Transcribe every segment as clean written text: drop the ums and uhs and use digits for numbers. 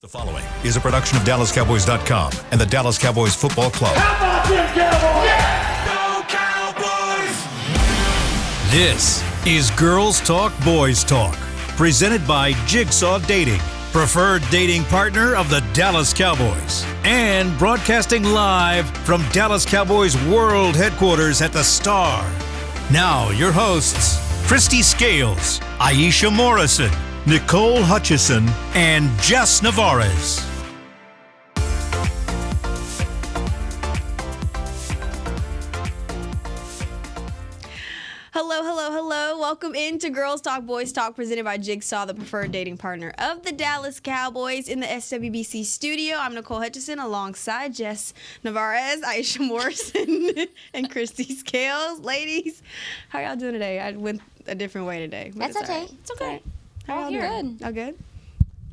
The following is a production of DallasCowboys.com and the Dallas Cowboys Football Club. How about them Cowboys? Yeah! Go Cowboys! This is Girls Talk, Boys Talk, presented by Jigsaw Dating, preferred dating partner of the Dallas Cowboys, and broadcasting live from Dallas Cowboys World Headquarters at the Star. Now, your hosts, Christy Scales, Aisha Morrison, Nicole Hutchison, and Jess Navarez. Hello. Welcome into Girls Talk, Boys Talk, presented by Jigsaw, the preferred dating partner of the Dallas Cowboys in the SWBC studio. I'm Nicole Hutchison alongside Jess Navarez, Aisha Morrison, and Christy Scales. Ladies, how y'all doing today? I went a different way today. That's okay. Right. It's okay. How y'all doing? Y'all good?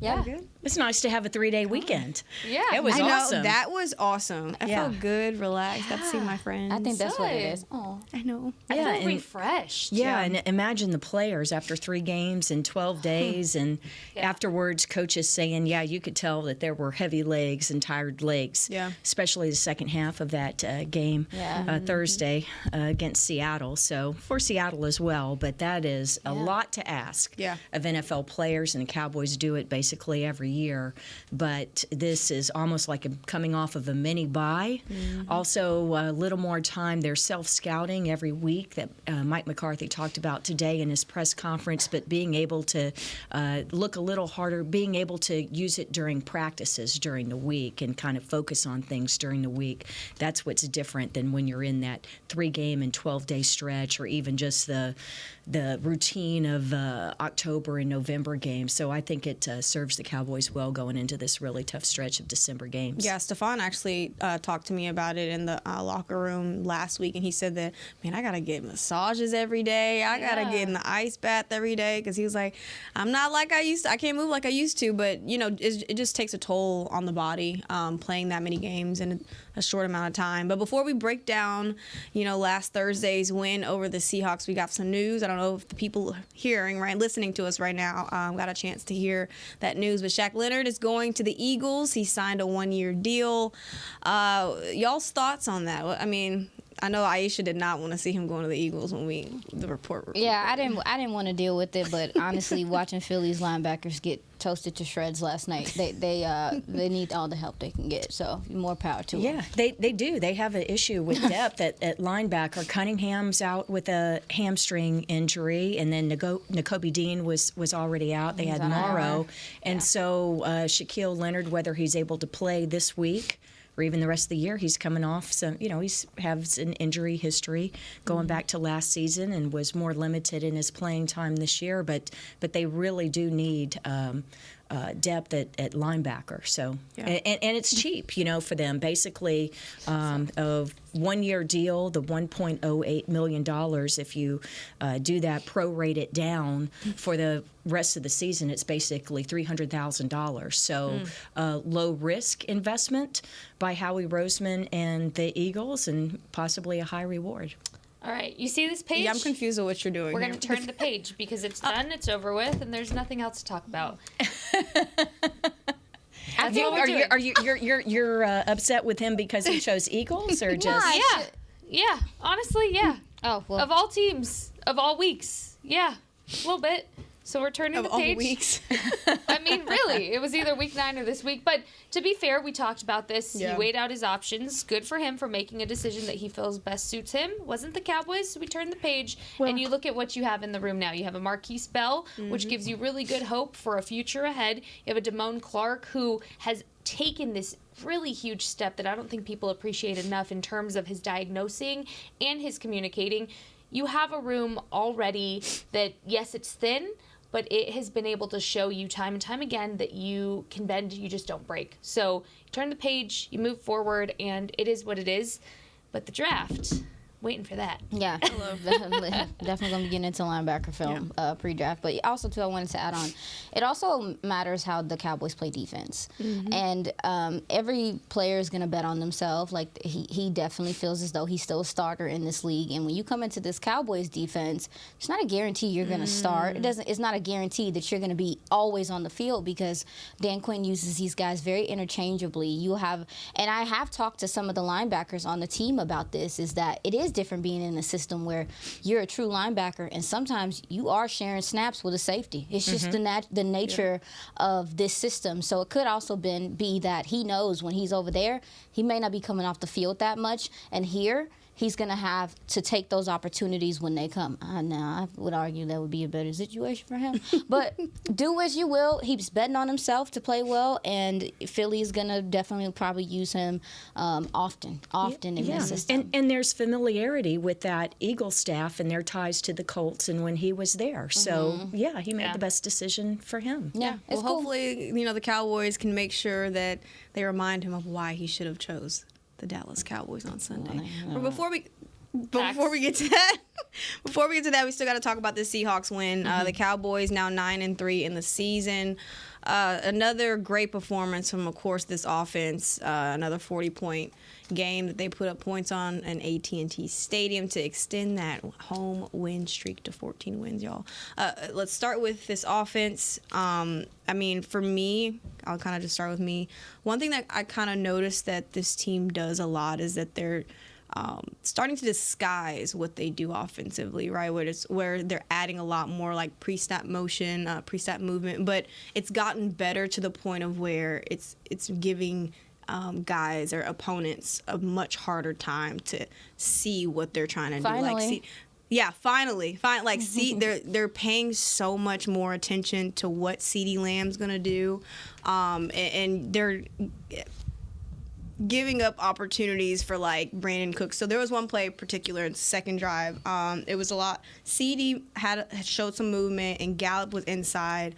Yeah. Y'all good? It's nice to have a 3-day weekend. Yeah. It was I know, awesome. that was awesome. I Yeah. felt good, relaxed. Got to see my friends. I think that's what it is. Oh, I know. I Yeah, feel and- refreshed. Yeah, and imagine the players after 3 games in 12 days, and afterwards, coaches saying, yeah, you could tell that there were heavy legs and tired legs, especially the second half of that game Thursday against Seattle. So for Seattle as well, but that is a lot to ask of NFL players, and the Cowboys do it basically every year. But this is almost like coming off of a mini bye. Also, a little more time. They're self-scouting every week that Mike McCarthy talked about today in his press conference, but being able to look a little harder, being able to use it during practices during the week and kind of focus on things during the week. That's what's different than when you're in that 3-game and 12-day stretch, or even just the routine of October and November games. So I think it serves the Cowboys well going into this really tough stretch of December games. Yeah, Stefan actually talked to me about it in the locker room last week, and he said that, man, I got to get massages every day. I got to get in the ice bath every day, because he was like, I'm not like I used to. I can't move like I used to, but, you know, it just takes a toll on the body playing that many games in a short amount of time. But before we break down, you know, last Thursday's win over the Seahawks, we got some news. I don't know if the people listening to us right now got a chance to hear that news, but Shaq Leonard is going to the Eagles. He signed a 1-year deal. Y'all's thoughts on that? I mean, I know Aisha did not want to see him going to the Eagles when the report. Yeah, I didn't want to deal with it, but honestly, watching Philly's linebackers get toasted to shreds last night, they need all the help they can get. So more power to them. Yeah, they do. They have an issue with depth at linebacker. Cunningham's out with a hamstring injury, and then Nakobe Dean was already out. They had Morrow, and so Shaquille Leonard, whether he's able to play this week or even the rest of the year, he's coming off some, he's has an injury history going back to last season and was more limited in his playing time this year. But they really do need depth at linebacker. So and it's cheap, for them. Basically, a 1-year deal, the $1.08 million. If you do that, prorate it down for the rest of the season, it's basically $300,000. So low risk investment by Howie Roseman and the Eagles, and possibly a high reward. All right, you see this page? Yeah, I'm confused with what you're doing. We're going to turn the page because it's done, it's over with, and there's nothing else to talk about. That's what we're doing. Are you're upset with him because he chose Eagles, or just? Yeah. Honestly, yeah. Oh, well. Of all teams, of all weeks, yeah, a little bit. So we're turning the page. Of all weeks. I mean, really, it was either week 9 or this week. But to be fair, we talked about this. Yeah. He weighed out his options. Good for him for making a decision that he feels best suits him. Wasn't the Cowboys, so we turned the page. And you look at what you have in the room now. You have a Marquise Bell, which gives you really good hope for a future ahead. You have a Damone Clark, who has taken this really huge step that I don't think people appreciate enough in terms of his diagnosing and his communicating. You have a room already that, yes, it's thin, but it has been able to show you time and time again that you can bend, you just don't break. So you turn the page, you move forward, and it is what it is. But the draft, waiting for that. Yeah, definitely gonna be getting into linebacker film pre-draft. But also too, I wanted to add on, it also matters how the Cowboys play defense, and every player is gonna bet on themselves. Like he definitely feels as though he's still a starter in this league, and when you come into this Cowboys defense, it's not a guarantee you're gonna start. It's not a guarantee that you're gonna be always on the field, because Dan Quinn uses these guys very interchangeably. You have, and I have talked to some of the linebackers on the team about this, is that it is different being in a system where you're a true linebacker and sometimes you are sharing snaps with a safety. It's just the nature of this system. So it could also be that he knows when he's over there, he may not be coming off the field that much, and here he's going to have to take those opportunities when they come. Now, I would argue that would be a better situation for him. But do as you will. He's betting on himself to play well, and Philly's going to definitely probably use him often in the system. And there's familiarity with that Eagle staff and their ties to the Colts and when he was there. So, he made the best decision for him. Yeah. Well, hopefully, the Cowboys can make sure that they remind him of why he should have chose the Dallas Cowboys on Sunday. But before we get to that, we still got to talk about the Seahawks win. The Cowboys now 9-3 in the season. Another great performance from, of course, this offense. Another 40-point game that they put up points on an AT&T Stadium to extend that home win streak to 14 wins, y'all. Let's start with this offense. For me, I'll kind of just start with me. One thing that I kind of noticed that this team does a lot is that they're starting to disguise what they do offensively, right? Where they're adding a lot more like pre-snap motion, pre-snap movement, but it's gotten better to the point of where it's giving guys or opponents a much harder time to see what they're trying to do. Finally. Finally. See, they're paying so much more attention to what CeeDee Lamb's gonna do, and they're giving up opportunities for like Brandon Cooks. So there was one play in particular in the second drive. It was a lot. CeeDee had showed some movement, and Gallup was inside.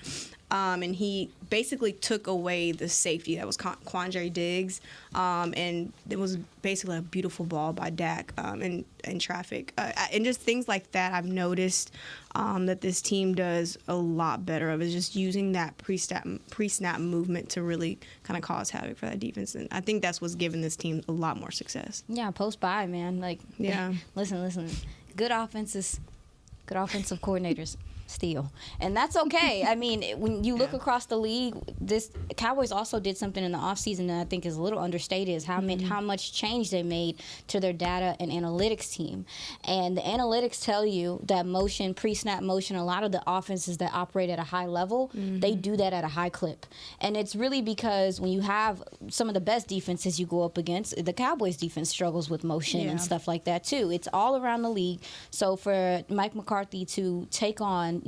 And he basically took away the safety that was Quandre Diggs, and it was basically a beautiful ball by Dak in traffic. And just things like that I've noticed that this team does a lot better of, is just using that pre-snap movement to really kind of cause havoc for that defense. And I think that's what's given this team a lot more success. Yeah, post-bye, man. Listen. Good offensive coordinators steal, and that's okay. When you look across the league, this Cowboys also did something in the offseason that I think is a little understated, is how much change they made to their data and analytics team. And the analytics tell you that motion, pre-snap motion, a lot of the offenses that operate at a high level, they do that at a high clip. And it's really because when you have some of the best defenses you go up against, the Cowboys defense struggles with motion and stuff like that too. It's all around the league. So for Mike McCarthy to take on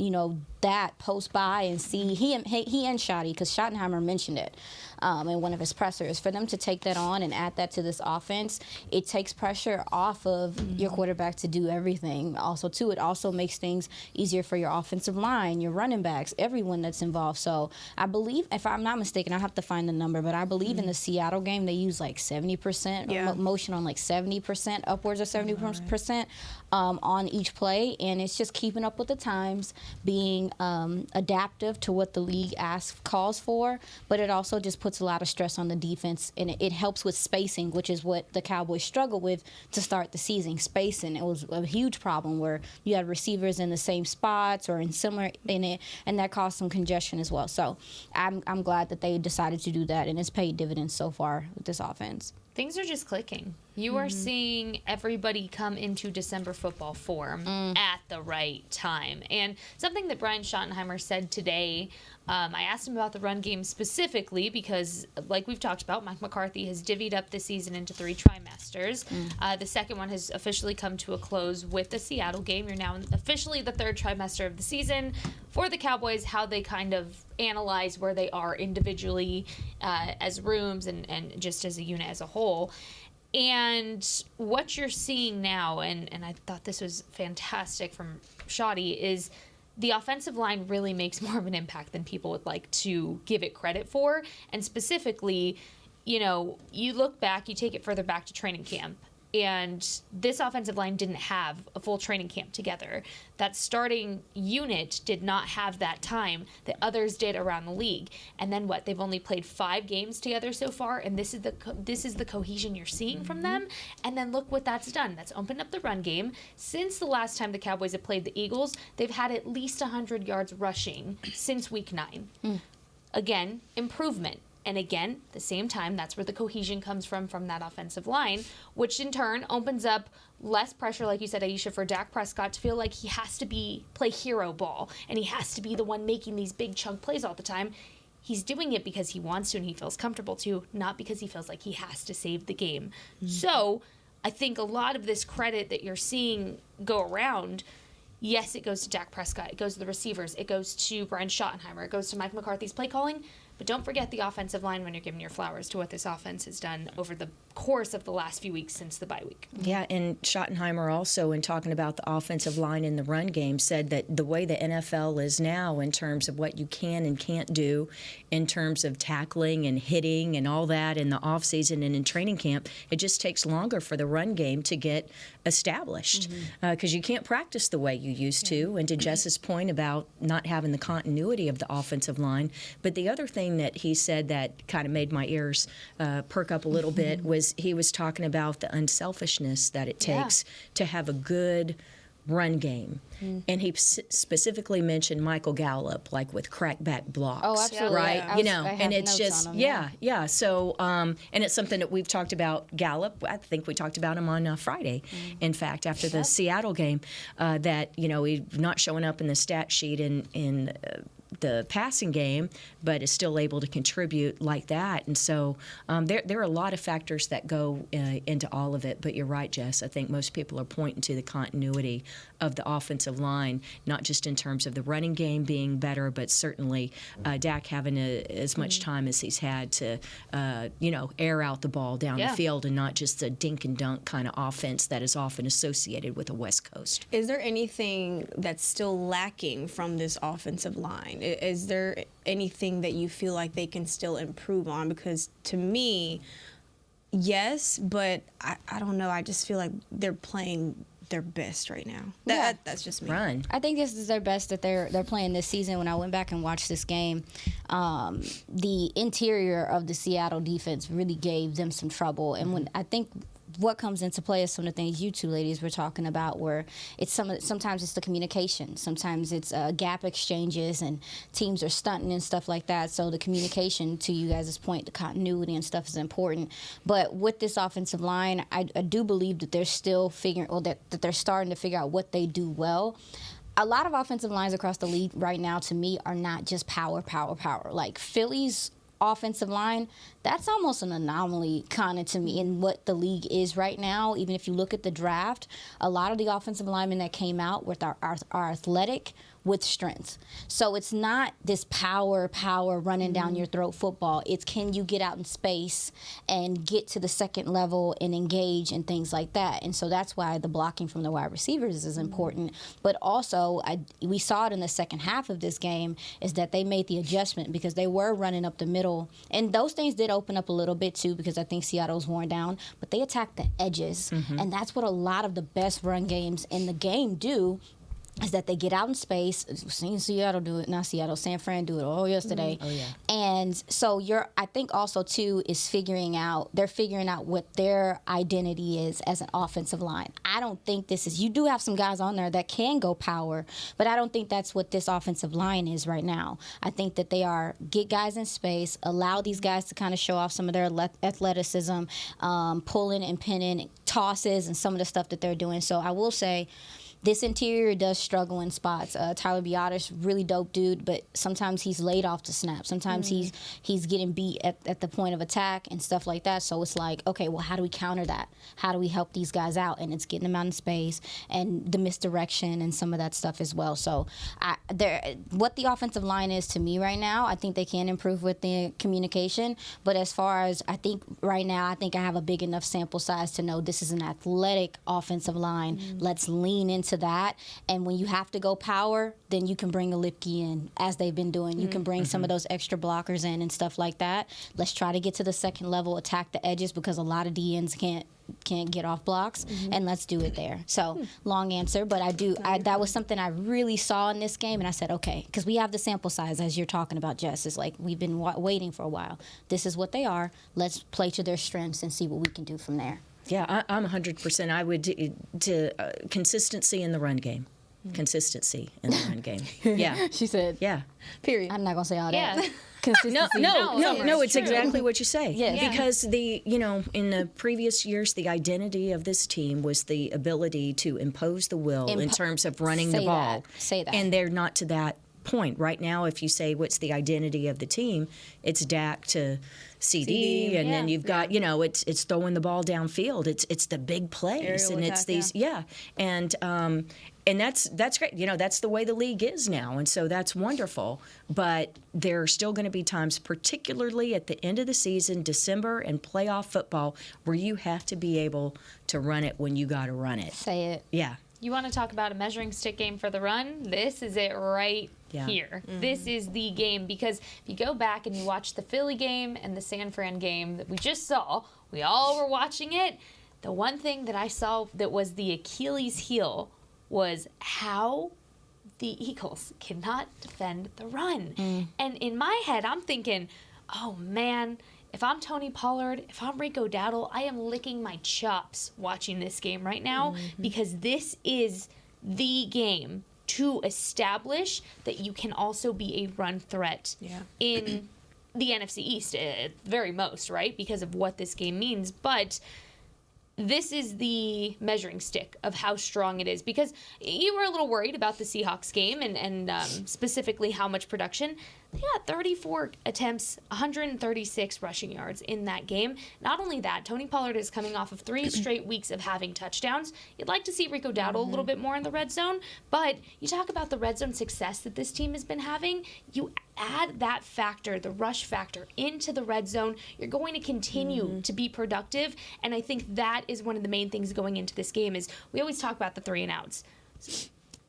that post-bye and see, he and Schotty, because Schottenheimer mentioned it in one of his pressers, for them to take that on and add that to this offense, it takes pressure off of your quarterback to do everything. Also, too, it also makes things easier for your offensive line, your running backs, everyone that's involved. So I believe, if I'm not mistaken, I have to find the number, but I believe in the Seattle game, they use like 70% motion on like 70%, upwards of 70% on each play. And it's just keeping up with the times, being adaptive to what the league calls for, but it also just puts a lot of stress on the defense, and it helps with spacing, which is what the Cowboys struggled with to start the season. Spacing, it was a huge problem where you had receivers in the same spots or in similar in it, and that caused some congestion as well. So I'm glad that they decided to do that, and it's paid dividends so far with this offense. Things are just clicking. You are seeing everybody come into December football form at the right time. And something that Brian Schottenheimer said today, I asked him about the run game specifically because, like we've talked about, Mike McCarthy has divvied up the season into 3 trimesters. The second one has officially come to a close with the Seattle game. You're now officially the 3rd trimester of the season for the Cowboys, how they kind of analyze where they are individually as rooms and just as a unit as a whole. And what you're seeing now, and I thought this was fantastic from Schotty, is the offensive line really makes more of an impact than people would like to give it credit for. And specifically, you look back, you take it further back to training camp. And this offensive line didn't have a full training camp together. That starting unit did not have that time that others did around the league. And then what? They've only played 5 games together so far, and this is the cohesion you're seeing from them. And then look what that's done. That's opened up the run game. Since the last time the Cowboys have played the Eagles, they've had at least 100 yards rushing since week 9. Again, improvement. And again, at the same time, that's where the cohesion comes from that offensive line, which in turn opens up less pressure, like you said, Aisha, for Dak Prescott to feel like he has to play hero ball, and he has to be the one making these big chunk plays all the time. He's doing it because he wants to and he feels comfortable to, not because he feels like he has to save the game. So I think a lot of this credit that you're seeing go around, yes, it goes to Dak Prescott, it goes to the receivers, it goes to Brian Schottenheimer, it goes to Mike McCarthy's play calling. But don't forget the offensive line when you're giving your flowers to what this offense has done over the course of the last few weeks since the bye week. Yeah, and Schottenheimer also, in talking about the offensive line in the run game, said that the way the NFL is now in terms of what you can and can't do in terms of tackling and hitting and all that in the offseason and in training camp, it just takes longer for the run game to get established because you can't practice the way you used to. And to Jess's point about not having the continuity of the offensive line, but the other thing that he said that kind of made my ears perk up a little bit was he was talking about the unselfishness that it takes to have a good run game. And he specifically mentioned Michael Gallup, like with crackback blocks. Oh, absolutely. Right? Yeah. You know, I have and it's notes just, on him, yeah. So, and it's something that we've talked about Gallup. I think we talked about him on Friday, in fact, after the Seattle game, that, you know, he's not showing up in the stat sheet in the passing game, but is still able to contribute like that. And so there are a lot of factors that go into all of it. But you're right, Jess. I think most people are pointing to the continuity of the offensive line, not just in terms of the running game being better, but certainly Dak having as much time as he's had to, air out the ball down the field and not just a dink and dunk kind of offense that is often associated with the West Coast. Is there anything that's still lacking from this offensive line? Is there anything that you feel like they can still improve on? Because to me, yes, but I don't know. I just feel like they're playing their best right now. That's just me. Run. I think this is their best that they're playing this season. When I went back and watched this game, the interior of the Seattle defense really gave them some trouble. And when I think what comes into play is some of the things you two ladies were talking about, where it's sometimes it's the communication, sometimes it's gap exchanges, and teams are stunting and stuff like that. So the communication, to you guys' point, the continuity and stuff is important. But with this offensive line, I do believe that they're still figuring, or that they're starting to figure out what they do well. A lot of offensive lines across the league right now, to me, are not just power. Like Philly's offensive line, that's almost an anomaly kind of to me in what the league is right now. Even if you look at the draft, a lot of the offensive linemen that came out with are athletic with strength. So it's not this power running down your throat football. It's can you get out in space and get to the second level and engage and things like that. And so that's why the blocking from the wide receivers is important. But also, we saw it in the second half of this game, is that they made the adjustment because they were running up the middle. And those things did open up a little bit too, because I think Seattle's worn down. But they attacked the edges. And that's what a lot of the best run games in the game do, is that they get out in space. We've seen Seattle do it, not Seattle, San Fran do it all yesterday. Oh, yeah. And so I think also too is they're figuring out what their identity is as an offensive line. I don't think you do have some guys on there that can go power, but I don't think that's what this offensive line is right now. I think that they are get guys in space, allow these guys to kind of show off some of their athleticism, pulling and pinning, tosses, and some of the stuff that they're doing. So I will say, this interior does struggle in spots. Tyler Biotis, really dope dude, but sometimes he's laid off the snap. Sometimes he's getting beat at the point of attack and stuff like that. So it's like, okay, well, how do we counter that? How do we help these guys out? And it's getting them out in space and the misdirection and some of that stuff as well. So what the offensive line is to me right now, I think they can improve with the communication. But as far as I think right now, I think I have a big enough sample size to know this is an athletic offensive line. Let's lean into that. And when you have to go power, then you can bring a Lipke in, as they've been doing. You can bring some of those extra blockers in and stuff like that. Let's try to get to the second level, attack the edges, because a lot of DNs can't get off blocks, and let's do it there. So long answer, but that was something I really saw in this game, and I said, okay, because we have the sample size as you're talking about, Jess. It's like we've been waiting for a while. This is what they are. Let's play to their strengths and see what we can do from there. Yeah, I'm 100%. I would consistency in the run game. Consistency in the run game. Yeah. She said. Yeah. Period. I'm not gonna say all that. Yeah. Consistency. No, it's exactly what you say. Yes. Yeah. Because in the previous years, the identity of this team was the ability to impose the will in terms of running the ball. Say that. And they're not to that point. Right now, if you say what's the identity of the team, it's Dak to CD, and then you've got, it's throwing the ball downfield. It's the big plays, Aerial and attack, it's these, and that's great. That's the way the league is now, and so that's wonderful. But there are still going to be times, particularly at the end of the season, December and playoff football, where you have to be able to run it when you got to run it. Say it. Yeah. You want to talk about a measuring stick game for the run? This is it right here. This is the game, because if you go back and you watch the Philly game and the San Fran game that we just saw, we all were watching it. The one thing that I saw that was the Achilles heel was how the Eagles cannot defend the run. And in my head, I'm thinking, oh man, if I'm Tony Pollard, if I'm Rico Dowdle, I am licking my chops watching this game right now, because this is the game to establish that you can also be a run threat in the NFC East at very most, right? Because of what this game means. But this is the measuring stick of how strong it is, because you were a little worried about the Seahawks game and specifically how much production. They got 34 attempts, 136 rushing yards in that game. Not only that, Tony Pollard is coming off of 3 straight weeks of having touchdowns. You'd like to see Rico Dowdle a little bit more in the red zone, but you talk about the red zone success that this team has been having. You add that factor, the rush factor, into the red zone, you're going to continue to be productive, and I think that is one of the main things going into this game. Is we always talk about the 3 and outs.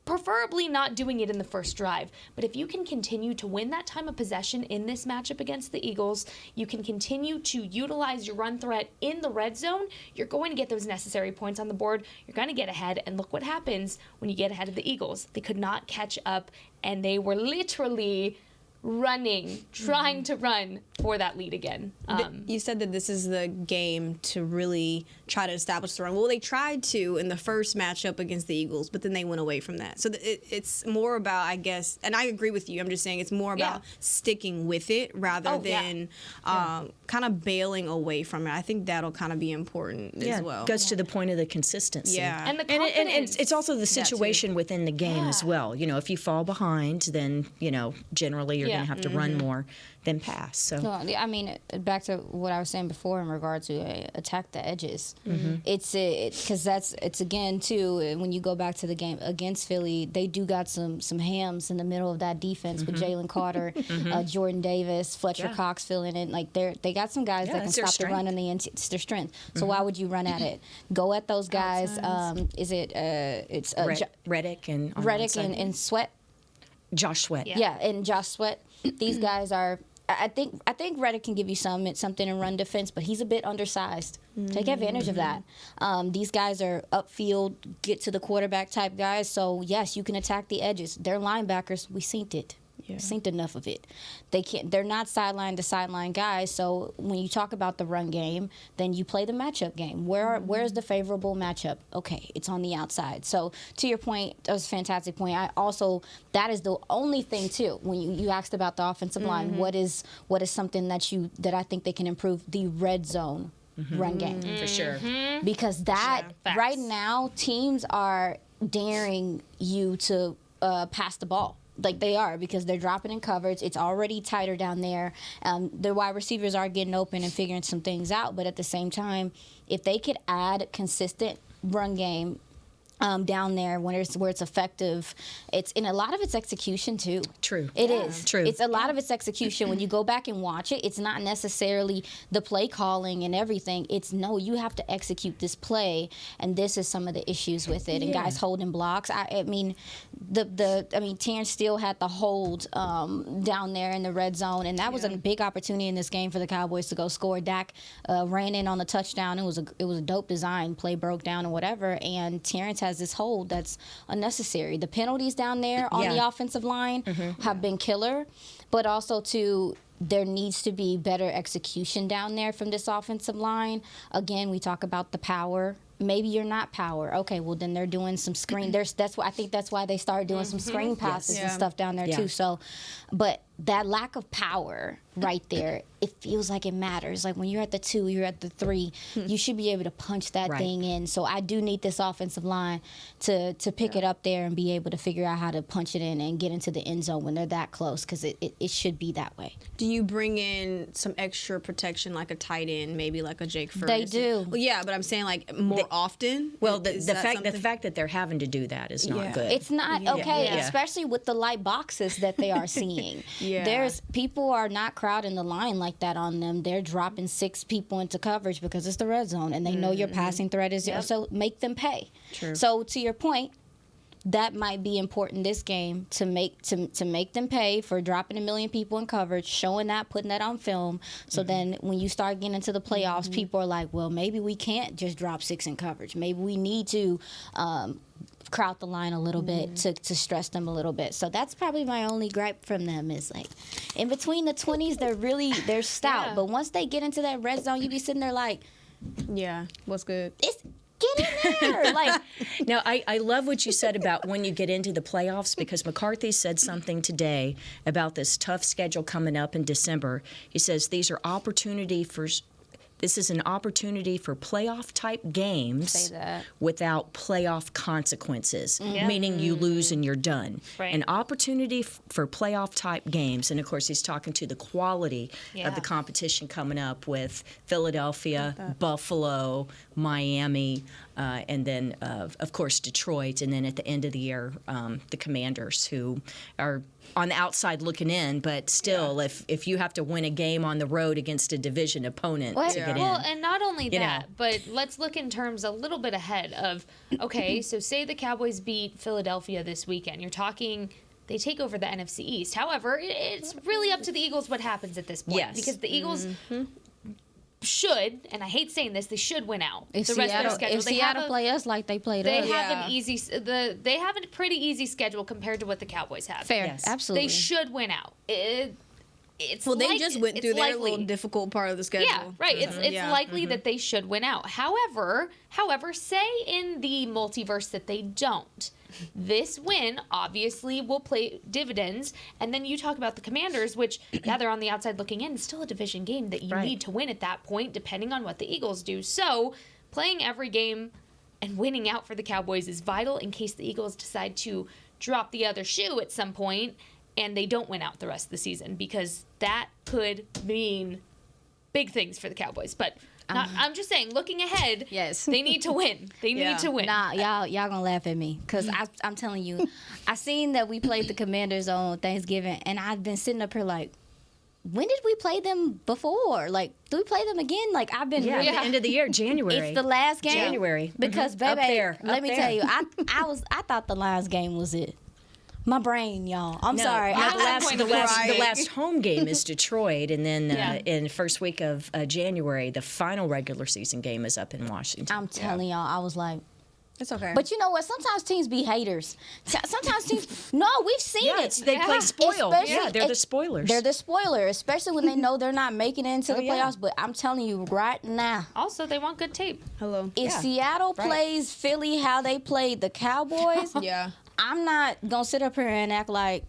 Preferably not doing it in the first drive. But if you can continue to win that time of possession in this matchup against the Eagles, you can continue to utilize your run threat in the red zone, you're going to get those necessary points on the board. You're going to get ahead, and look what happens when you get ahead of the Eagles. They could not catch up, and they were literally running, trying to run for that lead again. You said that this is the game to really try to establish the run. Well, they tried to in the first matchup against the Eagles, but then they went away from that. So it's more about, I guess, and I agree with you. I'm just saying it's more about sticking with it rather than kind of bailing away from it. I think that'll kind of be important as well. It goes to the point of the consistency. Yeah. And the confidence. And it's also the situation within the game as well. If you fall behind, then, generally you're going to have to run more than pass. So I mean, back to what I was saying before in regard to attack the edges. It's because it's again too. When you go back to the game against Philly, they do got some hams in the middle of that defense with Jalen Carter, Jordan Davis, Fletcher Cox filling in. Like they got some guys that can stop the run on the end. It's their strength. So why would you run at it? Go at those guys. It's Reddick and Sweat. Josh Sweat. Yeah, and Josh Sweat. These guys are. I think Reddick can give you something in run defense, but he's a bit undersized. Take advantage of that. These guys are upfield, get to the quarterback type guys. So yes, you can attack the edges. They're linebackers. We synced it. Synced enough of it. They're not sideline to sideline guys. So when you talk about the run game, then you play the matchup game. Where's the favorable matchup? Okay, it's on the outside. So to your point, that was a fantastic point. That is the only thing too. When you asked about the offensive line, what is something that I think they can improve? The red zone run game. For sure. Because right now teams are daring you to pass the ball. Like they are, because they're dropping in coverage. It's already tighter down there. The wide receivers are getting open and figuring some things out. But at the same time, if they could add consistent run game down there where it's effective. It's in a lot of its execution too. True. It is. True. It's a lot of its execution. When you go back and watch it, it's not necessarily the play calling and everything. It's no, you have to execute this play, and this is some of the issues with it. And guys holding blocks. I mean, Terrence Steele had the hold down there in the red zone, and that was a big opportunity in this game for the Cowboys to go score. Dak ran in on the touchdown. It was a dope design. Play broke down or whatever, and Terrence has this hold that's unnecessary. The penalties down there on the offensive line have been killer, but also there needs to be better execution down there from this offensive line. Again, we talk about the power. Maybe you're not power. Okay, well then they're doing some screen. I think that's why they started doing some screen passes and stuff down there too. So, but that lack of power right there, it feels like it matters. Like when you're at the 2, you're at the 3, you should be able to punch that thing in. So I do need this offensive line to pick it up there and be able to figure out how to punch it in and get into the end zone when they're that close, because it should be that way. Do you bring in some extra protection like a tight end, maybe like a Jake Ferguson? They do. Well, yeah, but I'm saying like more often. Well, the fact that they're having to do that is not good. It's not okay, especially with the light boxes that they are seeing. There's people are not crowding the line like that on them. They're dropping 6 people into coverage because it's the red zone, and they know your passing threat is so make them pay. True. So to your point, that might be important this game to make them pay for dropping 1 million people in coverage, showing that, putting that on film. So then when you start getting into the playoffs, people are like, well, maybe we can't just drop 6 in coverage. Maybe we need to crowd the line a little bit to stress them a little bit. So that's probably my only gripe from them is like in between the 20s, they're stout. But once they get into that red zone, you be sitting there like, what's good? Get in there. Like, now, I love what you said about when you get into the playoffs, because McCarthy said something today about this tough schedule coming up in December. He says this is an opportunity for playoff-type games without playoff consequences, meaning you lose and you're done. Right. An opportunity for playoff-type games, and of course he's talking to the quality of the competition coming up with Philadelphia, Buffalo, Miami, and then, of course, Detroit, and then at the end of the year, the Commanders, who are on the outside looking in, but still, if you have to win a game on the road against a division opponent to get in. Well, and not only that, but let's look in terms a little bit ahead of, okay, so say the Cowboys beat Philadelphia this weekend. You're talking they take over the NFC East. However, it's really up to the Eagles what happens at this point. Yes. Because the Eagles should, and I hate saying this, they should win out. If the rest of their schedule. If Seattle play us like they played us. They have a pretty easy schedule compared to what the Cowboys have. Fair, absolutely. They should win out. They just went through their little difficult part of the schedule. Yeah, right. It's likely that they should win out. However, say in the multiverse that they don't. This win obviously will play dividends, and then you talk about the Commanders, which they're on the outside looking in. It's still a division game that you need to win at that point, depending on what the Eagles do. So, playing every game and winning out for the Cowboys is vital in case the Eagles decide to drop the other shoe at some point and they don't win out the rest of the season, because that could mean big things for the Cowboys. But I'm just saying, looking ahead, they need to win. They need to win. Nah, y'all gonna laugh at me, because I'm telling you, I seen that we played the Commanders on Thanksgiving, and I've been sitting up here like, when did we play them before? Like, do we play them again? Like, I've been at the end of the year, January. It's the last game. January. Because baby, let me tell you, I thought the last game was it. My brain, y'all. I'm sorry. The last home game is Detroit, and then in the first week of January, the final regular season game is up in Washington. I'm telling y'all, I was like, it's okay. But you know what? Sometimes teams be haters. Sometimes teams, no, we've seen it. They play spoiled. They're the spoilers. They're the spoiler, especially when they know they're not making it into the playoffs. But I'm telling you right now. Also, they want good tape. If Seattle plays Philly how they played the Cowboys, I'm not going to sit up here and act like,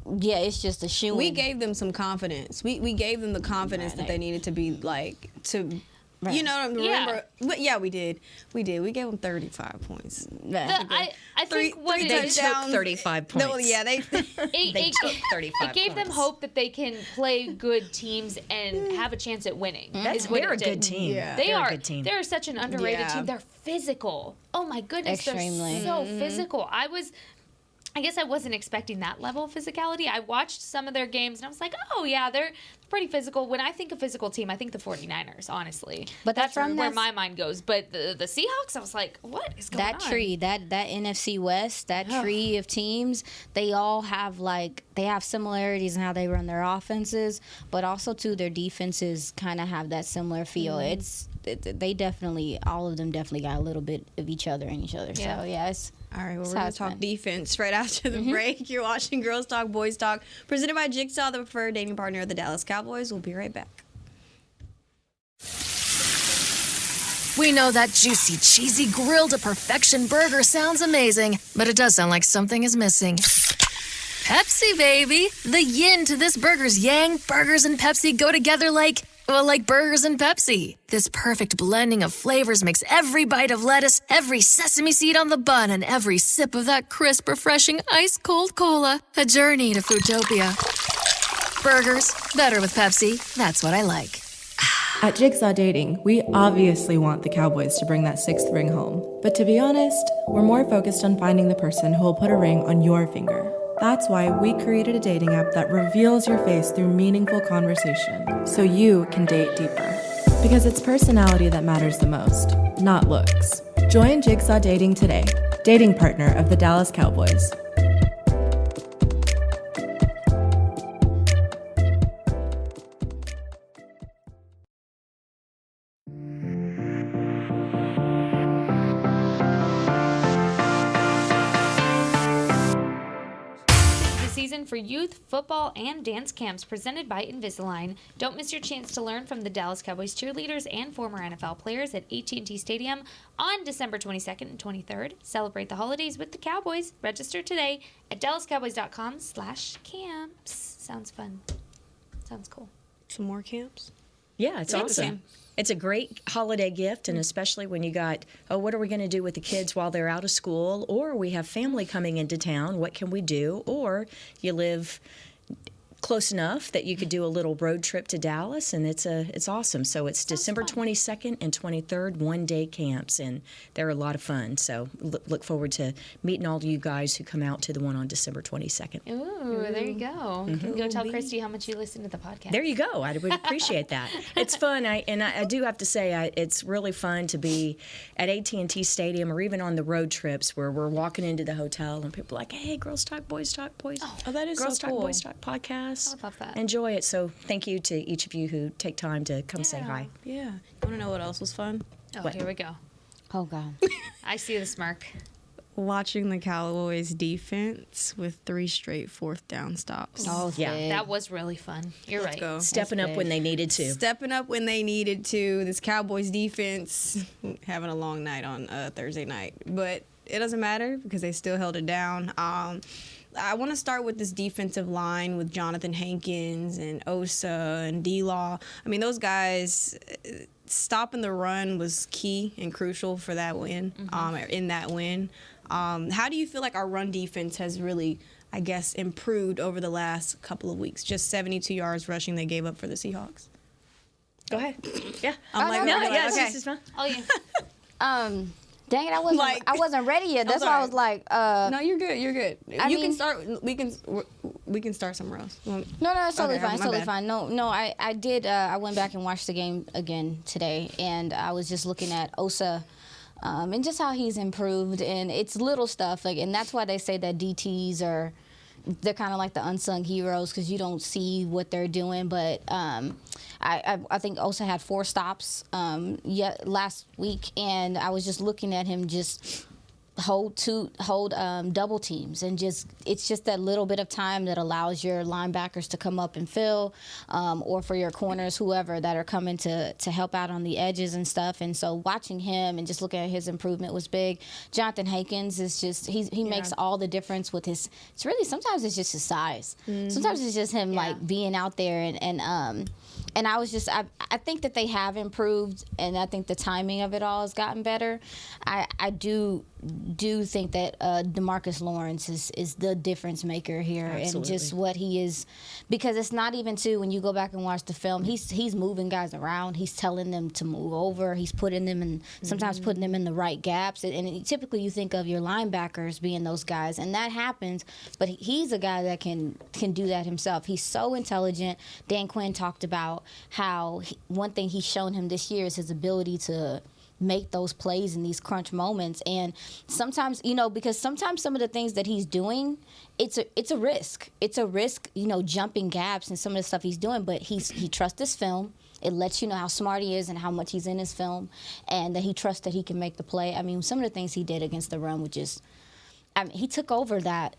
it's just a shoe. We gave them some confidence. We gave them the confidence that they needed to be like to Right. You know, remember? Yeah, we did. We gave them 35 points. I think what they took 35 points. No, yeah, they took 35 It gave them hope that they can play good teams and have a chance at winning. They're a good team. Yeah. They're a good team. They're such an underrated team. They're physical. Oh my goodness, Extremely. They're so physical. I guess I wasn't expecting that level of physicality. I watched some of their games and I was like, oh yeah, they're pretty physical. When I think of physical team, I think the 49ers, honestly. But that's where my mind goes. But the Seahawks, I was like, what is going on? That tree, that NFC West, that tree of teams, they all have they have similarities in how they run their offenses, but also too their defenses kind of have that similar feel. They definitely, all of them definitely got a little bit of each other in each other. Yeah. So yeah, it's all right. Well, we're gonna talk defense right after the break. You're watching Girls Talk, Boys Talk, presented by Jigsaw, the preferred dating partner of the Dallas Cowboys. We'll be right back. We know that juicy, cheesy, grilled to perfection burger sounds amazing, but it does sound like something is missing. Pepsi, baby! The yin to this burger's yang. Burgers and Pepsi go together like burgers and Pepsi. This perfect blending of flavors makes every bite of lettuce, every sesame seed on the bun, and every sip of that crisp, refreshing, ice-cold cola a journey to Foodtopia. Burgers, better with Pepsi. That's what I like. At Jigsaw Dating, we obviously want the Cowboys to bring that 6th ring home. But to be honest, we're more focused on finding the person who will put a ring on your finger. That's why we created a dating app that reveals your face through meaningful conversation, so you can date deeper. Because it's personality that matters the most, not looks. Join Jigsaw Dating today, dating partner of the Dallas Cowboys. For youth, football, and dance camps presented by Invisalign. Don't miss your chance to learn from the Dallas Cowboys cheerleaders and former NFL players at AT&T Stadium on December 22nd and 23rd. Celebrate the holidays with the Cowboys. Register today at dallascowboys.com/camps. Sounds fun. Sounds cool. Some more camps? Yeah, it's awesome. It's a great holiday gift, and especially when you got, what are we going to do with the kids while they're out of school? Or we have family coming into town. What can we do? Or you live close enough that you could do a little road trip to Dallas, and it's awesome. So it's December 22nd and 23rd, one-day camps, and they're a lot of fun. So look forward to meeting all of you guys who come out to the one on December 22nd. Ooh, there you go. You can go tell Christy how much you listen to the podcast. There you go. I would appreciate that. It's fun. I do have to say, it's really fun to be at AT&T Stadium or even on the road trips where we're walking into the hotel and people are like, hey, Girls Talk, Boys Talk, Boys. Oh, that is Girls so Talk, cool. Boys Talk podcast. I love that. Enjoy it. So thank you to each of you who take time to come say hi. Yeah. You want to know what else was fun? Oh, here we go. Oh, God. I see the smirk. Watching the Cowboys defense with 3 straight 4th down stops. Oh, yeah. That was really fun. You're right. Go. Stepping up when they needed to. Stepping up when they needed to. This Cowboys defense having a long night on Thursday night. But it doesn't matter because they still held it down. I want to start with this defensive line with Jonathan Hankins and Osa and D-Law. I mean, those guys, stopping the run was key and crucial for that win, in that win. How do you feel like our run defense has really, I guess, improved over the last couple of weeks? Just 72 yards rushing they gave up for the Seahawks. Go ahead. Yeah. This is fun. Oh, yeah. Dang it! I wasn't ready yet. That's why I was like, No, you're good. You're good. Can start. We can start somewhere else. No, it's totally fine. It's totally fine. No. I did. I went back and watched the game again today, and I was just looking at Osa, and just how he's improved. And it's little stuff, and that's why they say that DTs they're kind of like the unsung heroes because you don't see what they're doing. But I think Osa had 4 stops last week, and I was just looking at him just hold double teams, and it's just that little bit of time that allows your linebackers to come up and fill, or for your corners, whoever that are coming to help out on the edges and stuff. And so watching him and just looking at his improvement was big. Jonathan Hankins is just he makes all the difference with his. Sometimes it's just his size. Sometimes it's just him like being out there And I think that they have improved, and I think the timing of it all has gotten better. I do think that DeMarcus Lawrence is the difference maker here. Absolutely. And just what he is, because it's not even when you go back and watch the film, he's moving guys around, he's telling them to move over, he's putting them in, sometimes putting them in the right gaps, and typically you think of your linebackers being those guys, and that happens, but he's a guy that can do that himself. He's so intelligent. Dan Quinn talked about how one thing he's shown him this year is his ability to make those plays in these crunch moments. And sometimes, because sometimes some of the things that he's doing, it's a risk. It's a risk, jumping gaps and some of the stuff he's doing, but he trusts his film. It lets you know how smart he is and how much he's in his film, and that he trusts that he can make the play. I mean, some of the things he did against the run, he took over the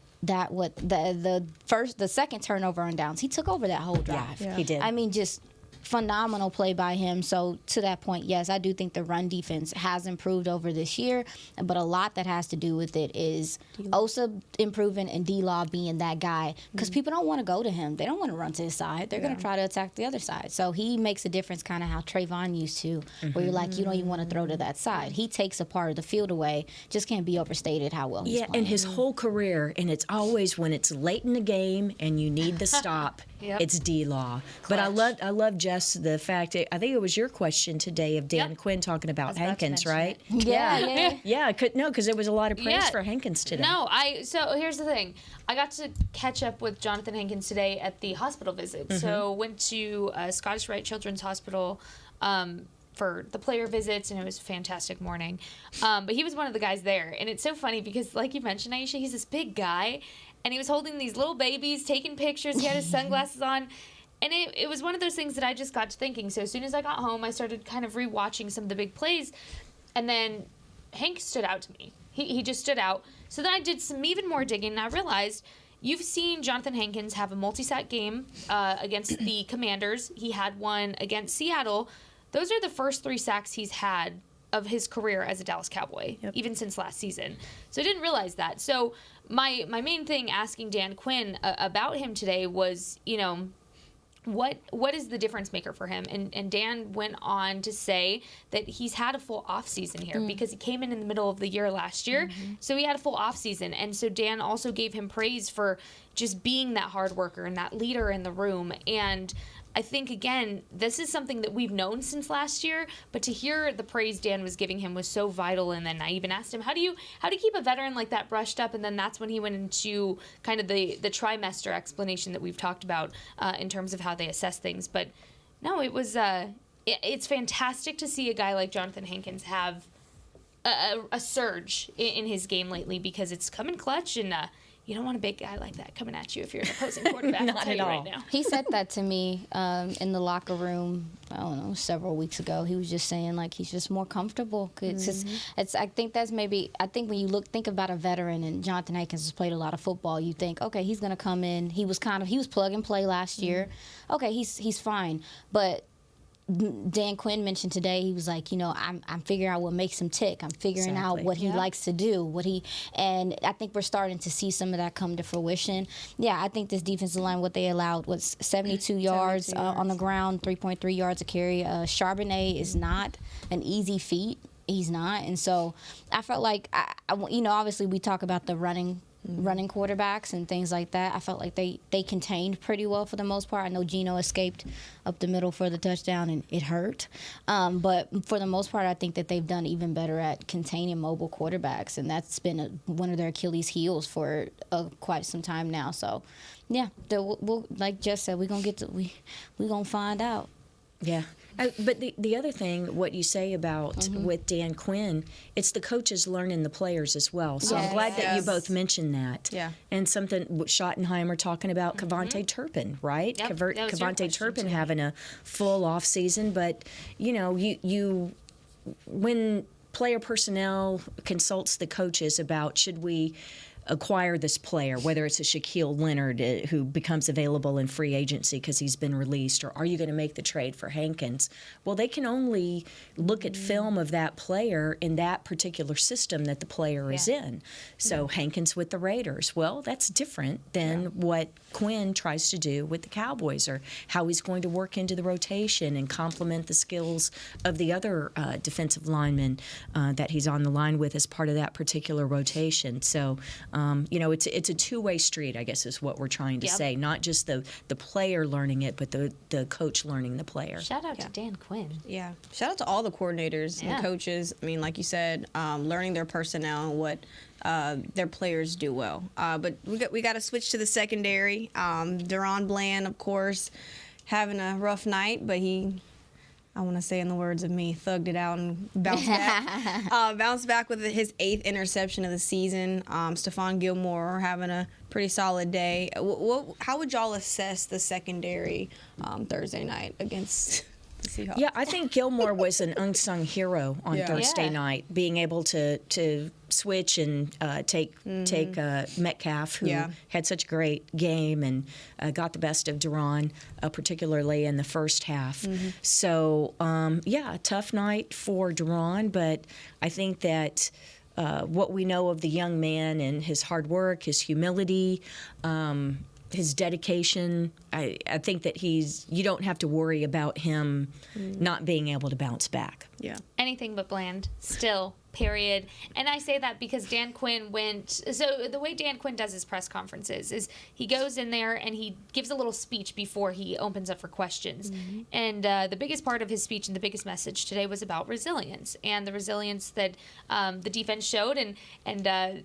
second turnover on downs. He took over that whole drive. Yeah, he did. I mean, just phenomenal play by him. So to that point, yes, I do think the run defense has improved over this year, but a lot that has to do with it is Osa improving and D-Law being that guy, because people don't want to go to him. They don't want to run to his side. They're going to try to attack the other side. So he makes a difference, kind of how Trayvon used to, where you're like, you don't even want to throw to that side. He takes a part of the field away. Just can't be overstated how well he's playing. And his whole career, and it's always when it's late in the game and you need the stop, it's D-Law. But I love Jess, the fact, I think it was your question today of Dan Quinn talking about Hankins, right? Yeah. Because there was a lot of praise for Hankins today. So here's the thing. I got to catch up with Jonathan Hankins today at the hospital visit. So went to Scottish Rite Children's Hospital for the player visits, and it was a fantastic morning. But he was one of the guys there, and it's so funny because, like you mentioned, Aisha, he's this big guy, and he was holding these little babies, taking pictures. He had his sunglasses on. And it was one of those things that I just got to thinking. So as soon as I got home, I started kind of rewatching some of the big plays. And then Hank stood out to me. He just stood out. So then I did some even more digging, and I realized you've seen Jonathan Hankins have a multi-sack game against the Commanders. He had one against Seattle. Those are the first 3 sacks he's had of his career as a Dallas Cowboy, even since last season. So I didn't realize that. So my main thing asking Dan Quinn about him today was, what is the difference maker for him? And Dan went on to say that he's had a full off season here because he came in the middle of the year last year. So he had a full off season. And so Dan also gave him praise for just being that hard worker and that leader in the room. And I think, again, this is something that we've known since last year, but to hear the praise Dan was giving him was so vital. And then I even asked him, how do you keep a veteran like that brushed up? And then that's when he went into kind of the trimester explanation that we've talked about in terms of how they assess things. But no, it was it's fantastic to see a guy like Jonathan Hankins have a surge in his game lately, because it's coming clutch, and you don't want a big guy like that coming at you if you're an opposing quarterback. Not at all. Right now. He said that to me in the locker room, I don't know, several weeks ago. He was just saying, like, he's just more comfortable. I think when you think about a veteran, and Jonathan Hankins has played a lot of football, you think, okay, he's going to come in. He was plug and play last year. Okay, he's fine. But Dan Quinn mentioned today, he was like, I'm figuring out what makes him tick. I'm figuring out what he likes to do, and I think we're starting to see some of that come to fruition. Yeah, I think this defensive line, what they allowed was 72 yards on the ground, 3.3 yards a carry. Charbonnet is not an easy feat. He's not. And so I felt like, obviously we talk about the running quarterbacks and things like that. I felt like they contained pretty well for the most part. I know Geno escaped up the middle for the touchdown, and it hurt. But for the most part, I think that they've done even better at containing mobile quarterbacks, and that's been one of their Achilles heels for quite some time now. So, yeah, we'll, like Jess said, we're gonna find out. Yeah. But the other thing, what you say about with Dan Quinn, it's the coaches learning the players as well. So I'm glad that you both mentioned that. Yeah. And something Schottenheimer talking about Kevontae Turpin, right? Yep, Kevontae Turpin having a full off season, but you when player personnel consults the coaches about should we acquire this player, whether it's a Shaquille Leonard who becomes available in free agency because he's been released, or are you going to make the trade for Hankins? Well, they can only look at film of that player in that particular system that the player is in. So Hankins with the Raiders, well, that's different than what Quinn tries to do with the Cowboys, or how he's going to work into the rotation and complement the skills of the other defensive linemen that he's on the line with as part of that particular rotation. So, it's a two-way street, I guess, is what we're trying to say. Not just the player learning it, but the coach learning the player. Shout out to Dan Quinn. Yeah. Shout out to all the coordinators and coaches. I mean, like you said, learning their personnel and what their players do well. But we got to switch to the secondary. Deron Bland, of course, having a rough night, but I want to say in the words of me, thugged it out and bounced back. Bounced back with his 8th interception of the season. Stephon Gilmore having a pretty solid day. How would y'all assess the secondary Thursday night against the Seahawks? Yeah, I think Gilmore was an unsung hero on Thursday night, being able to switch and take Metcalf, who had such a great game and got the best of Deron, particularly in the first half. So, a tough night for Deron, but I think that what we know of the young man and his hard work, his humility, his dedication, I think that you don't have to worry about him not being able to bounce back. Yeah. Anything but Bland, still, period. And I say that because Dan Quinn so the way Dan Quinn does his press conferences is he goes in there and he gives a little speech before he opens up for questions. And the biggest part of his speech and the biggest message today was about resilience, and the resilience that the defense showed, and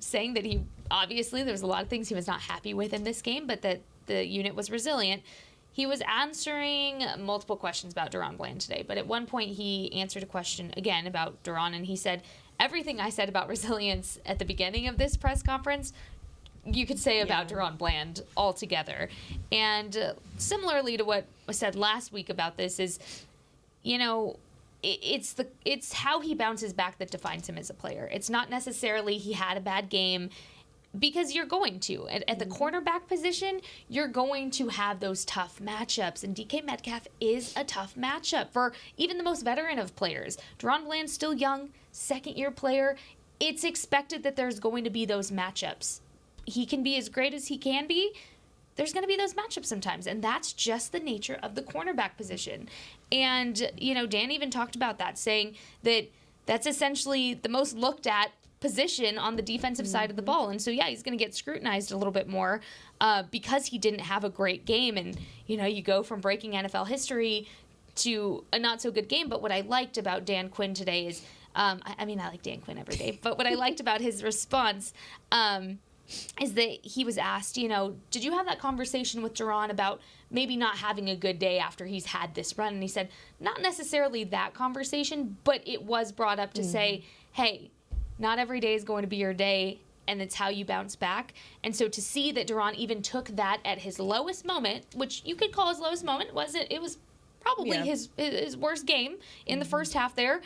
saying that obviously there was a lot of things he was not happy with in this game, but that the unit was resilient. He was answering multiple questions about Deron Bland today, but at one point he answered a question again about Deron, and he said, everything I said about resilience at the beginning of this press conference, you could say about Deron Bland altogether. And similarly to what was said last week about this is, it's how he bounces back that defines him as a player. It's not necessarily he had a bad game, because you're going to. At the cornerback position, you're going to have those tough matchups. And DK Metcalf is a tough matchup for even the most veteran of players. Deron Bland's still young, second-year player. It's expected that there's going to be those matchups. He can be as great as he can be. There's going to be those matchups sometimes. And that's just the nature of the cornerback position. And, Dan even talked about that, saying that that's essentially the most looked at position on the defensive side of the ball. And so, he's going to get scrutinized a little bit more because he didn't have a great game. And, you go from breaking NFL history to a not so good game. But what I liked about Dan Quinn today is, I like Dan Quinn every day, but what I liked about his response is that he was asked, did you have that conversation with Deron about maybe not having a good day after he's had this run? And he said, not necessarily that conversation, but it was brought up to say, hey, not every day is going to be your day, and it's how you bounce back. And so to see that Deron even took that at his lowest moment, which you could call his lowest moment, it was probably his worst game in the first half there,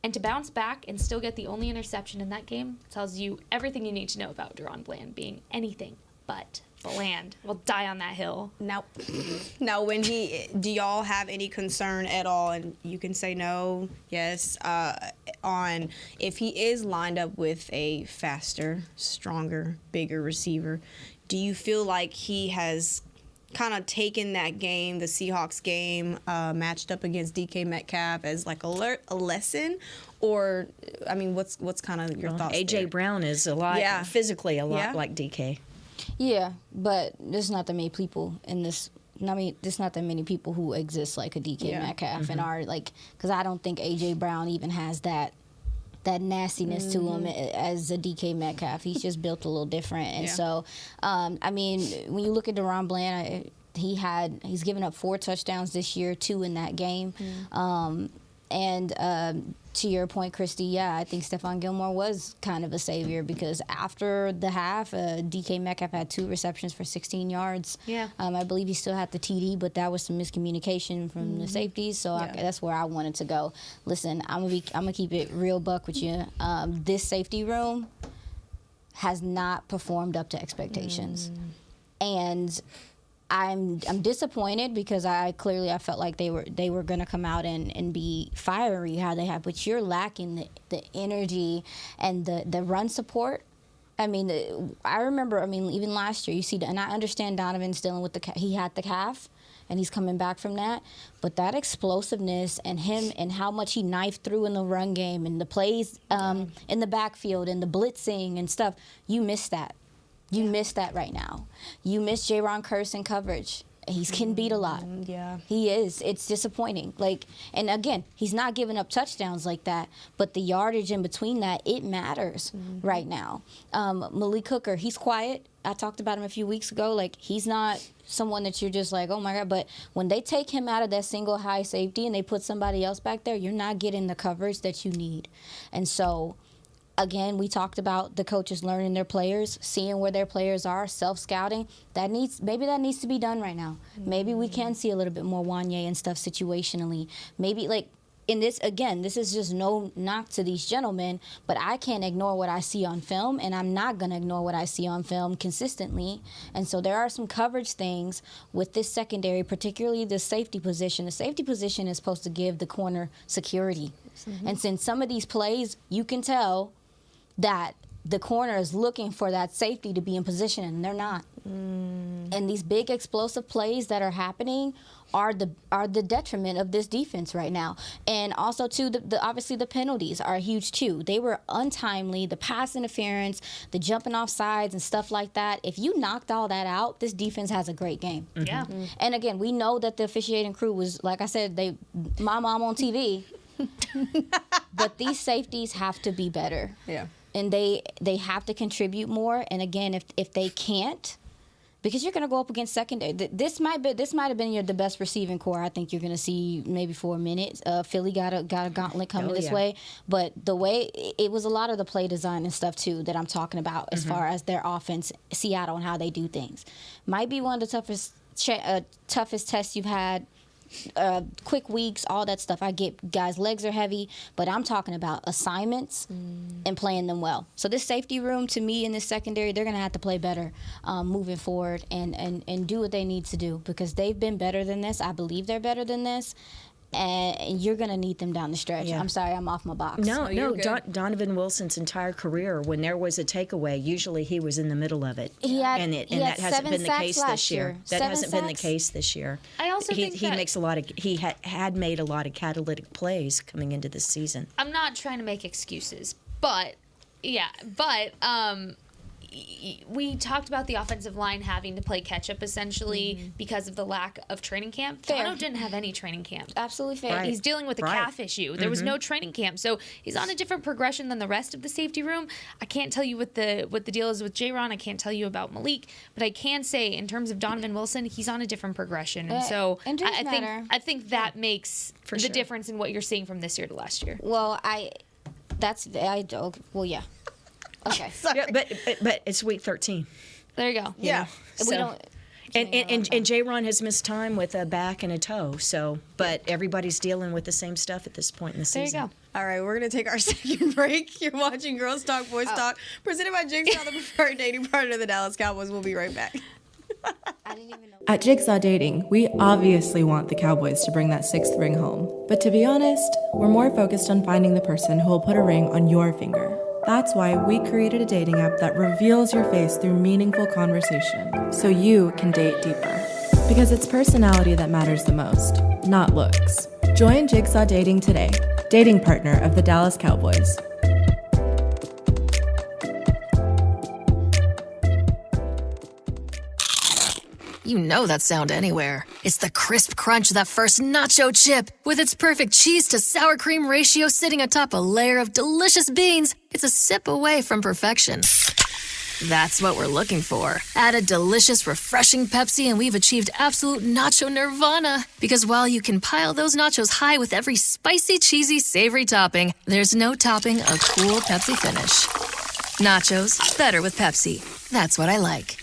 and to bounce back and still get the only interception in that game tells you everything you need to know about Deron Bland being anything but Bland. We'll die on that hill. Now, do y'all have any concern at all, and you can say no, yes, on if he is lined up with a faster, stronger, bigger receiver, do you feel like he has kind of taken that game, the Seahawks game, matched up against DK Metcalf as like a lesson? Or, what's kind of your thoughts A.J. there? Brown is physically a lot like DK. Yeah, but there's not that many people in this. There's not that many people who exist like a DK Metcalf and are because I don't think AJ Brown even has that nastiness to him as a DK Metcalf. He's just built a little different, and so when you look at Deron Bland, he's given up 4 touchdowns this year, 2 in that game. And to your point, Christy, I think Stephon Gilmore was kind of a savior because after the half, DK Metcalf had 2 receptions for 16 yards. Yeah. I believe he still had the TD, but that was some miscommunication from the safeties. So that's where I wanted to go. Listen, I'm gonna keep it real buck with you. This safety room has not performed up to expectations. And I'm disappointed because I felt like they were going to come out and be fiery how they have, but you're lacking the energy and the run support. I mean, I remember, even last year, you see, and I understand Donovan's dealing with he had the calf, and he's coming back from that. But that explosiveness and him and how much he knifed through in the run game and the plays in the backfield and the blitzing and stuff, you miss that. You miss that right now. You miss J-Ron Curse in coverage. He's getting beat a lot. Yeah. He is. It's disappointing. And again, he's not giving up touchdowns like that, but the yardage in between that, it matters right now. Malik Hooker, he's quiet. I talked about him a few weeks ago. He's not someone that you're just like, oh my God. But when they take him out of that single high safety and they put somebody else back there, you're not getting the coverage that you need. And so, again, we talked about the coaches learning their players, seeing where their players are, self-scouting. Maybe that needs to be done right now. Maybe we can see a little bit more Wanye and stuff situationally. Maybe in this, again, this is just no knock to these gentlemen, but I can't ignore what I see on film, and I'm not going to ignore what I see on film consistently. And so there are some coverage things with this secondary, particularly the safety position. The safety position is supposed to give the corner security. And since some of these plays, you can tell that the corner is looking for that safety to be in position, and they're not. And these big explosive plays that are happening are the detriment of this defense right now. And also, too, obviously the penalties are huge, too. They were untimely. The pass interference, the jumping off sides and stuff like that. If you knocked all that out, this defense has a great game. Yeah. And, again, we know that the officiating crew was, like I said, my mom on TV. But these safeties have to be better. Yeah. And they have to contribute more. And again, if they can't, because you're going to go up against secondary. This might have been the best receiving core I think you're going to see maybe for a minute. Philly got a gauntlet coming this way, but the way it was a lot of the play design and stuff too that I'm talking about as far as their offense, Seattle, and how they do things. Might be one of the toughest tests you've had. Quick weeks, all that stuff. I get guys' legs are heavy, but I'm talking about assignments and playing them well. So this safety room, to me, in this secondary, they're going to have to play better moving forward and do what they need to do, because they've been better than this. I believe they're better than this. And you're going to need them down the stretch. Yeah. I'm sorry, I'm off my box. No, Donovan Wilson's entire career, when there was a takeaway, usually he was in the middle of it. He had that hasn't been the case this year. That 7 hasn't sacks. been the case this year. I also think he makes a lot of had made a lot of catalytic plays coming into this season. I'm not trying to make excuses, but we talked about the offensive line having to play catch-up essentially because of the lack of training camp. Dono didn't have any training camp. Absolutely fair. Right. He's dealing with a calf issue. There was no training camp. So he's on a different progression than the rest of the safety room. I can't tell you what the deal is with J-Ron. I can't tell you about Malik. But I can say, in terms of Donovan Wilson, he's on a different progression. And so I think that makes the difference in what you're seeing from this year to last year. Well, yeah. Okay. Yeah, but it's week 13. There you go. Yeah. We don't. And J-Ron has missed time with a back and a toe. So, but everybody's dealing with the same stuff at this point in the season. There you go. All right, we're going to take our second break. You're watching Girls Talk, Boys Talk, presented by Jigsaw, the preferred dating partner of the Dallas Cowboys. We'll be right back. I didn't even know. At Jigsaw Dating, we obviously want the Cowboys to bring that 6th ring home. But to be honest, we're more focused on finding the person who will put a ring on your finger. That's why we created a dating app that reveals your face through meaningful conversation, so you can date deeper. Because it's personality that matters the most, not looks. Join Jigsaw Dating today, dating partner of the Dallas Cowboys. You know that sound anywhere. It's the crisp crunch of that first nacho chip. With its perfect cheese to sour cream ratio sitting atop a layer of delicious beans, it's a sip away from perfection. That's what we're looking for. Add a delicious, refreshing Pepsi and we've achieved absolute nacho nirvana. Because while you can pile those nachos high with every spicy, cheesy, savory topping, there's no topping a cool Pepsi finish. Nachos, better with Pepsi. That's what I like.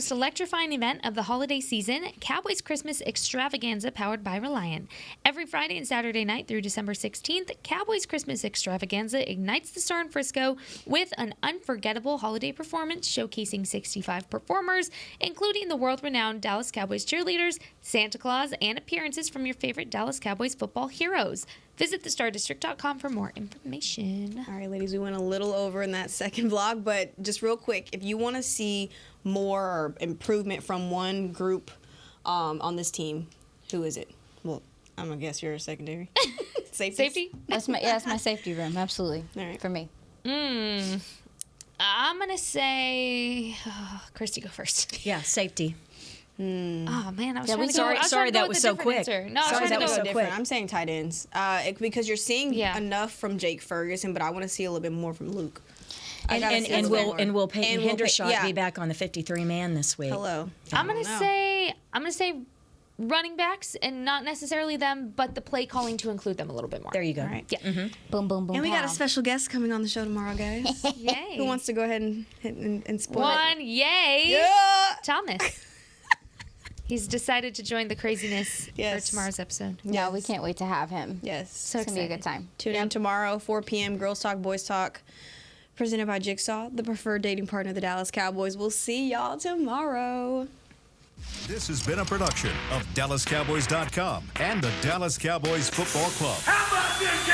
most electrifying event of the holiday season, Cowboys Christmas Extravaganza powered by Reliant. Every Friday and Saturday night through December 16th, Cowboys Christmas Extravaganza ignites the star in Frisco with an unforgettable holiday performance showcasing 65 performers, including the world-renowned Dallas Cowboys cheerleaders, Santa Claus, and appearances from your favorite Dallas Cowboys football heroes. Visit thestardistrict.com for more information. All right, ladies, we went a little over in that second vlog, but just real quick, if you want to see more improvement from one group on this team, who is it? Well, I'm going to guess you're a secondary. Safety? That's my safety room, absolutely, all right. for me. I'm going to say... Christy, go first. Yeah, safety. Oh, man, I was sorry that was so quick. No, Sorry, that was so quick. different. I'm saying tight ends because you're seeing enough from Jake Ferguson, but I want to see a little bit more from Luke. And will Peyton Hendershot be back on the 53-man this week? Hello. I'm gonna say running backs, and not necessarily them, but the play calling to include them a little bit more. There you go. All right. Yeah. Boom, boom, boom. And we got a pow. special guest coming on the show tomorrow, guys. Yay. Who wants to go ahead and spoil One, it? yay. Yeah. Thomas. He's decided to join the craziness Yes. for tomorrow's episode. Yeah, we can't wait to have him. Yes. So It's going to be a excited. good time. Tune in tomorrow, 4 p.m. Girls Talk, Boys Talk, presented by Jigsaw, the preferred dating partner of the Dallas Cowboys. We'll see y'all tomorrow. This has been a production of DallasCowboys.com and the Dallas Cowboys Football Club. How about this,